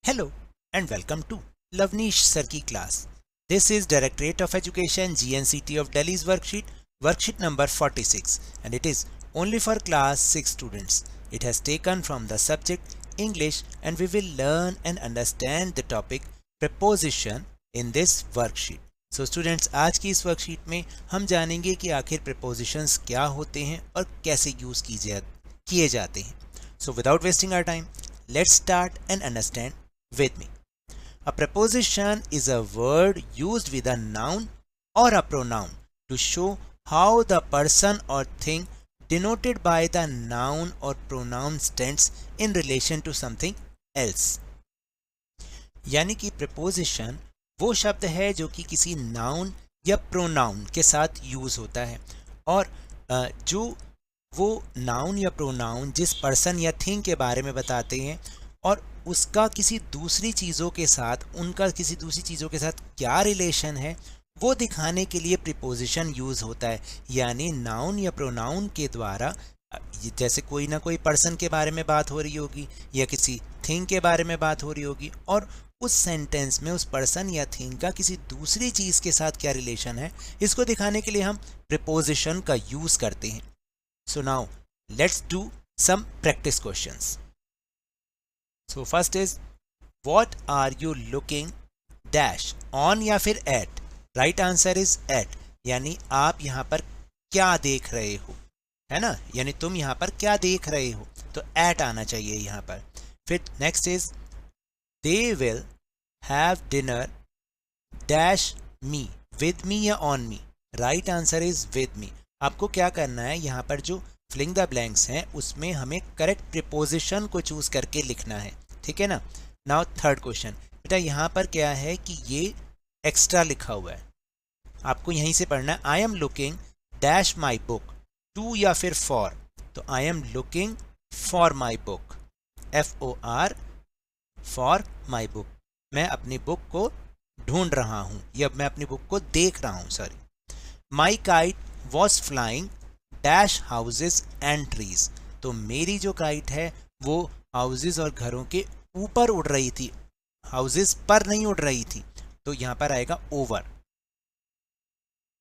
Hello and welcome to Lavnish Sir की class. This is Directorate of Education GNCT of Delhi's worksheet number 46, and it is only for class 6 students. It has taken from the subject English, and we will learn and understand the topic preposition in this worksheet. So students, आज की इस worksheet में हम जानेंगे कि आखिर prepositions क्या होते हैं और कैसे यूज किए जाते हैं. So without wasting our time, let's start and understand with me. A preposition is a word used with a noun or a pronoun to show how the person or thing denoted by the noun or pronoun stands in relation to something else. यानी कि preposition वो शब्द है जो कि किसी noun या pronoun के साथ यूज होता है, और जो वो noun या pronoun जिस person या thing के बारे में बताते हैं और उसका किसी दूसरी चीज़ों के साथ क्या रिलेशन है वो दिखाने के लिए प्रीपोजिशन यूज़ होता है. यानी नाउन या प्रोनाउन के द्वारा, जैसे कोई ना कोई पर्सन के बारे में बात हो रही होगी या किसी थिंग के बारे में बात हो रही होगी, और उस सेंटेंस में उस पर्सन या थिंग का किसी दूसरी चीज़ के साथ क्या रिलेशन है, इसको दिखाने के लिए हम प्रीपोजिशन का यूज़ करते हैं. So now let's do some practice questions. So first is, what are you looking dash on या फिर at? Right answer is at. यानी आप यहाँ पर क्या देख रहे हो, है ना, यानी तुम यहाँ पर क्या देख रहे हो, तो at आना चाहिए यहाँ पर. फिर next is, they will have dinner dash me, with me या on me. Right answer is with me. आपको क्या करना है, यहाँ पर जो फिलिंग द ब्लैंक्स हैं उसमें हमें करेक्ट प्रीपोजिशन को चूज करके लिखना है, ठीक है ना. Now third question. बेटा यहाँ पर क्या है कि ये एक्स्ट्रा लिखा हुआ है, आपको यहीं से पढ़ना है. I am looking dash my book, to या फिर फॉर, तो I am looking for my book, FOR, for my book. मैं अपनी बुक को ढूंढ रहा हूँ या मैं अपनी बुक को देख रहा हूँ, sorry. My kite was flying dash houses and trees, तो मेरी जो काइट है वो हाउसेज और घरों के ऊपर उड़ रही थी, हाउसेज पर नहीं उड़ रही थी, तो यहां पर आएगा ओवर.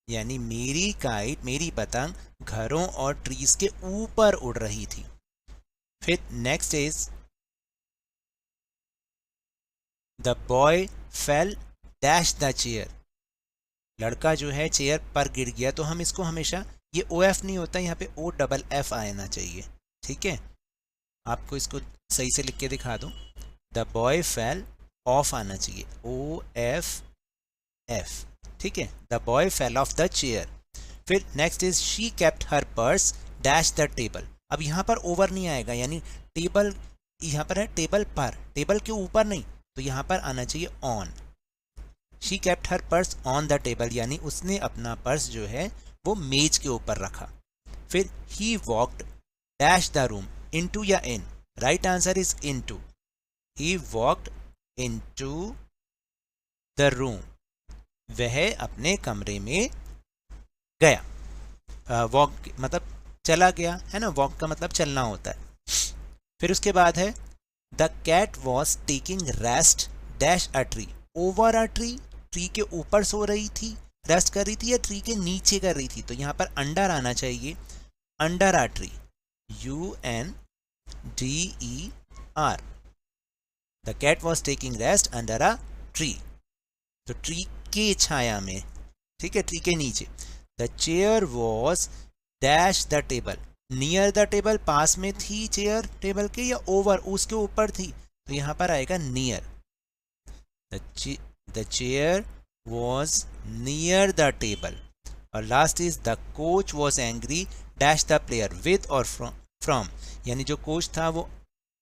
यानी मेरी काइट, मेरी पतंग घरों और ट्रीज के ऊपर उड़ रही थी. फिर next is, the boy fail dash the chair, लड़का जो है चेयर पर गिर गया, तो हम इसको हमेशा, ये OF नहीं होता, यहाँ पे OFF आना चाहिए, ठीक है. आपको इसको सही से लिख के दिखा दूं. द बॉय फेल ऑफ आना चाहिए, OFF, ठीक है. The boy fell off the chair. फिर next is, she kept her purse dash the table. अब यहाँ पर ओवर नहीं आएगा, यानी टेबल यहाँ पर है, टेबल पर, टेबल के ऊपर नहीं, तो यहाँ पर आना चाहिए on. She kept her purse on the table, यानी उसने अपना पर्स जो है वो मेज के ऊपर रखा. फिर he walked dash the room, into या in, right answer is into. He walked into the room, वह अपने कमरे में गया. वॉक मतलब चला गया, है ना, वॉक का मतलब चलना होता है. फिर उसके बाद है, the cat was taking rest dash a tree, over a tree, tree के ऊपर सो रही थी, रेस्ट कर रही थी, या ट्री के नीचे कर रही थी, तो यहाँ पर अंडर आना चाहिए, under a tree, UNDER. The cat was taking rest under a tree, तो ट्री के छाया में, ठीक है, ट्री के नीचे. The chair was dash the table, near the table, पास में थी चेयर टेबल के, या ओवर, उसके ऊपर थी, तो यहाँ पर आएगा near. The chair was near the table. और last is, the coach was angry dash the player, with और फ्रॉम, यानी जो कोच था वो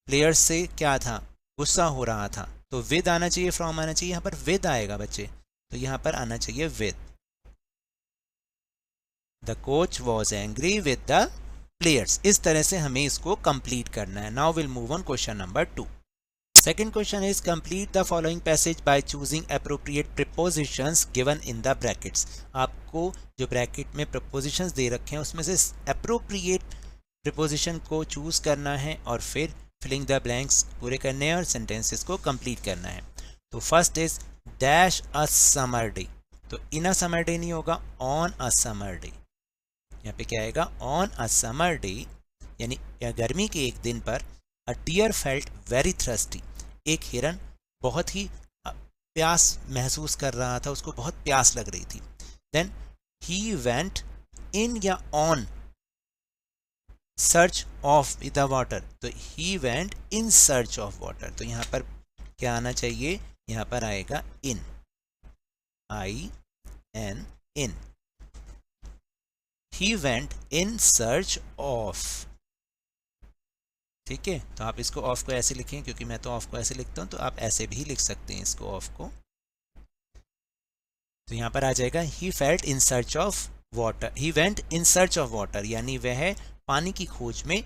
प्लेयर से क्या था, गुस्सा हो रहा था, तो विद आना चाहिए, फ्रॉम आना चाहिए, यहाँ पर विद आएगा बच्चे, तो यहाँ पर आना चाहिए with. The coach was angry with the players. इस तरह से हमें इसको कंप्लीट करना है. Now will move on question number 2. Second question is, complete the following passage by choosing appropriate prepositions given in the brackets. आपको जो ब्रैकेट में prepositions दे रखे हैं उसमें से appropriate preposition को चूज करना है और फिर फिलिंग द ब्लैंक्स पूरे करने हैं और सेंटेंसेस को कंप्लीट करना है। तो first is dash a summer day, तो इन अ समर डे नहीं होगा, ऑन अ समर डे। यहाँ पे क्या आएगा, ऑन अ समर डे यानी गर्मी के एक दिन पर, अ डियर फेल्ट वेरी थ्रस्टी, एक हिरन बहुत ही प्यास महसूस कर रहा था, उसको बहुत प्यास लग रही थी। देन ही वेंट इन या on search of the water, तो he went in search of water, तो यहाँ पर क्या आना चाहिए, यहाँ पर आएगा in, IN, in. He went in search of, ठीक है। तो आप इसको ऑफ को ऐसे लिखें, क्योंकि मैं तो ऑफ को ऐसे लिखता हूं, तो आप ऐसे भी लिख सकते हैं इसको, ऑफ को। तो यहाँ पर आ जाएगा he felt in search of water, he went in search of water, यानी वह पानी की खोज में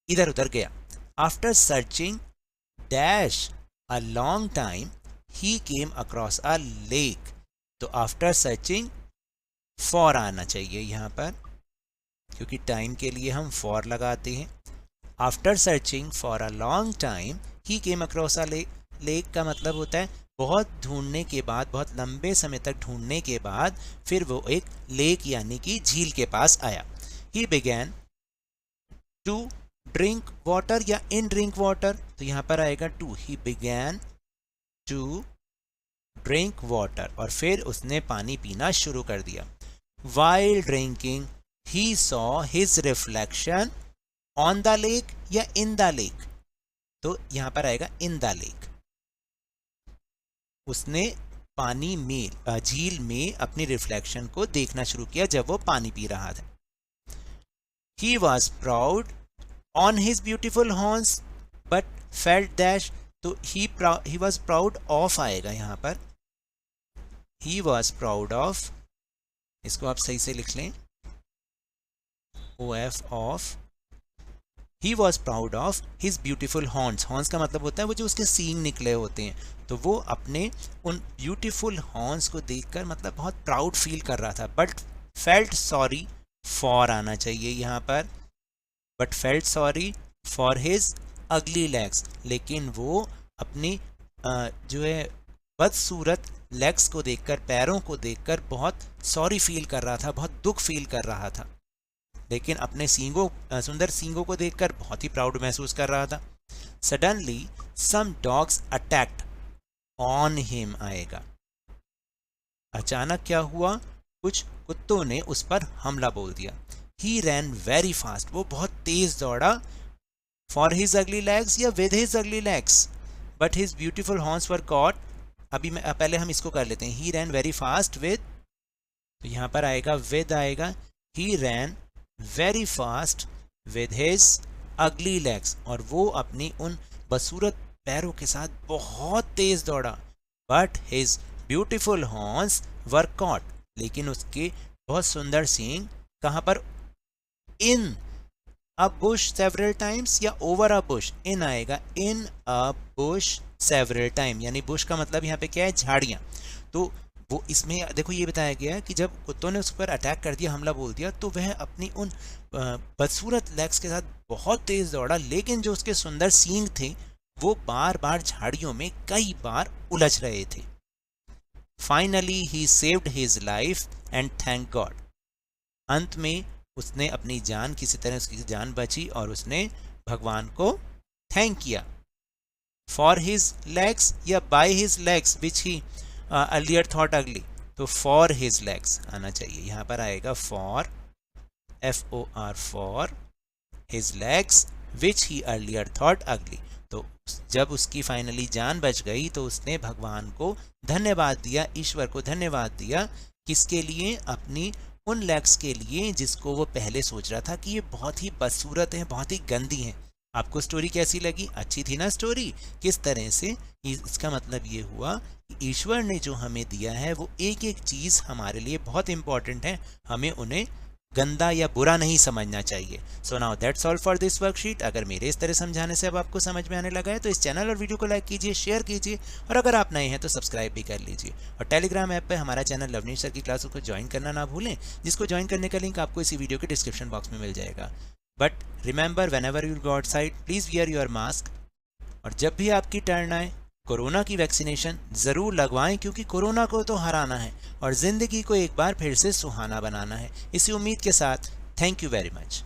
इधर उधर गया। After searching dash a long time he came across a lake, तो आफ्टर सर्चिंग फॉर आना चाहिए यहाँ पर, क्योंकि टाइम के लिए हम फॉर लगाते हैं। After searching for a long time he came across a lake, lake का मतलब होता है बहुत ढूंढने के बाद, बहुत लंबे समय तक ढूंढने के बाद फिर वो एक लेक यानी कि झील के पास आया। He began to drink water या इन ड्रिंक वाटर, तो यहाँ पर आएगा to, he began to drink water, और फिर उसने पानी पीना शुरू कर दिया। While drinking he saw his reflection on the lake या इन द लेक, तो यहाँ पर आएगा इन द लेक। उसने पानी में, झील में अपनी रिफ्लेक्शन को देखना शुरू किया जब वो पानी पी रहा था। He was proud on his beautiful horns but felt dash, तो he was proud of आएगा यहाँ पर, he was proud of, इसको आप सही से लिख लें, OF of, he was proud of his beautiful horns, horns का मतलब होता है वो जो उसके सींग निकले होते हैं, तो वो अपने उन ब्यूटीफुल हॉर्न्स को देखकर मतलब बहुत प्राउड फील कर रहा था। बट फेल्ट सॉरी फॉर आना चाहिए यहाँ पर, but felt sorry for his ugly legs, लेकिन वो अपनी जो है बदसूरत लेग्स को देखकर, पैरों को देखकर बहुत सॉरी फील कर रहा था, बहुत दुख फील कर रहा था, लेकिन अपने सींगों, सुंदर सींगों को देखकर बहुत ही प्राउड महसूस कर रहा था। Suddenly some dogs attacked on him आएगा, अचानक क्या हुआ, कुछ कुत्तों ने उस पर हमला बोल दिया। ही रैन वेरी फास्ट, वो बहुत तेज दौड़ा, फॉर हिज अगली लेग्स या with his ugly legs, but his beautiful horns were caught. अभी मैं पहले हम इसको कर लेते हैं, he ran very fast with, तो यहाँ पर आएगा विद आएगा, he ran very fast with his ugly legs, और वो अपनी उन बदसूरत पैरों के साथ बहुत तेज दौड़ा। But his beautiful horns were cot, लेकिन उसके बहुत सुंदर सींग कहाँ पर, इन अ बुश सेवरल टाइम्स या ओवर अ बुश, इन आएगा, इन अ बुश सेवरल टाइम, यानी बुश का मतलब यहाँ पे क्या है, झाड़ियाँ। तो वो इसमें देखो ये बताया गया कि जब कुत्तों ने उस पर अटैक कर दिया, हमला बोल दिया, तो वह अपनी उन बदसूरत लेग्स के साथ बहुत तेज दौड़ा, लेकिन जो उसके सुंदर सींग थे वो बार बार झाड़ियों में कई बार उलझ रहे थे। Finally he saved his life and thank God, अंत में उसने अपनी जान, किसी तरह उसकी जान बची और उसने भगवान को थैंक किया। फॉर हिज लेग्स या by his legs which he earlier thought अगली, तो फॉर हिज लेग्स आना चाहिए, यहाँ पर आएगा for, FOR for his legs which he earlier thought अगली। तो जब उसकी फाइनली जान बच गई तो उसने भगवान को धन्यवाद दिया, ईश्वर को धन्यवाद दिया, किसके लिए, अपनी उन लेग्स के लिए जिसको वो पहले सोच रहा था कि ये बहुत ही बदसूरत हैं, बहुत ही गंदी हैं। आपको स्टोरी कैसी लगी, अच्छी थी ना स्टोरी, किस तरह से, इसका मतलब ये हुआ कि ईश्वर ने जो हमें दिया है वो एक एक चीज़ हमारे लिए बहुत इंपॉर्टेंट है, हमें उन्हें गंदा या बुरा नहीं समझना चाहिए। So now that's all for this worksheet. अगर मेरे इस तरह समझाने से अब आपको समझ में आने लगा है तो इस चैनल और वीडियो को लाइक कीजिए, शेयर कीजिए, और अगर आप नए हैं तो सब्सक्राइब भी कर लीजिए। और टेलीग्राम ऐप पे हमारा चैनल लवनीश सर की क्लासों को ज्वाइन करना ना भूलें, जिसको ज्वाइन करने का लिंक आपको इसी वीडियो के डिस्क्रिप्शन बॉक्स में मिल जाएगा। But remember whenever you go outside please wear your mask. और जब भी आपकी टर्न आए कोरोना की वैक्सीनेशन ज़रूर लगवाएं, क्योंकि कोरोना को तो हराना है और ज़िंदगी को एक बार फिर से सुहाना बनाना है। इसी उम्मीद के साथ थैंक यू वेरी मच।